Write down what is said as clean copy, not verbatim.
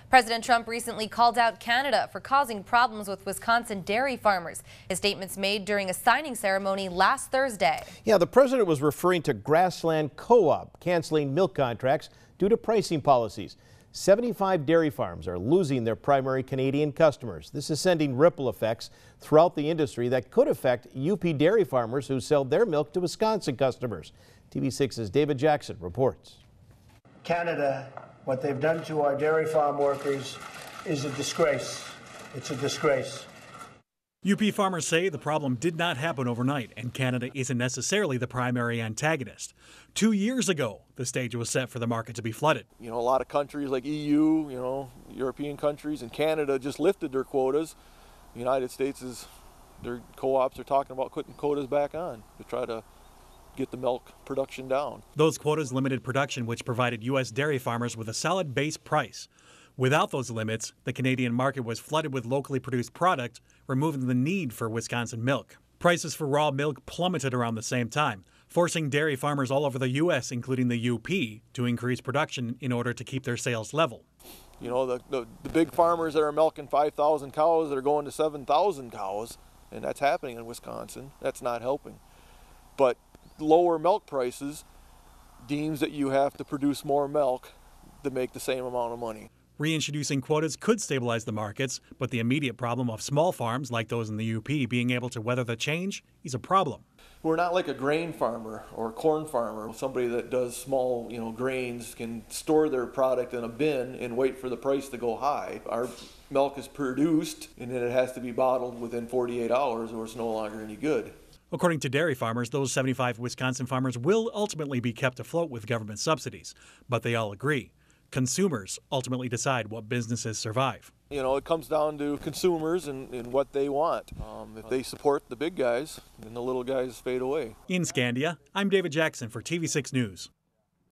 President Trump recently called out Canada for causing problems with Wisconsin dairy farmers. His statements made during a signing ceremony last Thursday. Yeah, the president was referring to Grassland Co-op canceling milk contracts due to pricing policies. 75 dairy farms are losing their primary Canadian customers. This is sending ripple effects throughout the industry that could affect UP dairy farmers who sell their milk to Wisconsin customers. TV6's David Jackson reports. Canada, what they've done to our dairy farm workers is a disgrace. It's a disgrace. UP farmers say the problem did not happen overnight, and Canada isn't necessarily the primary antagonist. 2 years ago, the stage was set for the market to be flooded. A lot of countries like EU, European countries, and Canada just lifted their quotas. The United States their co-ops are talking about putting quotas back on to try to get the milk production down. Those quotas limited production, which provided U.S. dairy farmers with a solid base price. Without those limits, the Canadian market was flooded with locally produced product, removing the need for Wisconsin milk. Prices for raw milk plummeted around the same time, forcing dairy farmers all over the U.S., including the UP, to increase production in order to keep their sales level. The big farmers that are milking 5,000 cows that are going to 7,000 cows, and that's happening in Wisconsin. That's not helping. But lower milk prices deems that you have to produce more milk to make the same amount of money. Reintroducing quotas could stabilize the markets, but the immediate problem of small farms like those in the UP being able to weather the change is a problem. We're not like a grain farmer or a corn farmer. Somebody that does small, grains can store their product in a bin and wait for the price to go high. Our milk is produced and then it has to be bottled within 48 hours or it's no longer any good. According to dairy farmers, those 75 Wisconsin farmers will ultimately be kept afloat with government subsidies, but they all agree. Consumers ultimately decide what businesses survive. It comes down to consumers and what they want. If they support the big guys, then the little guys fade away. In Scandia, I'm David Jackson for TV6 News.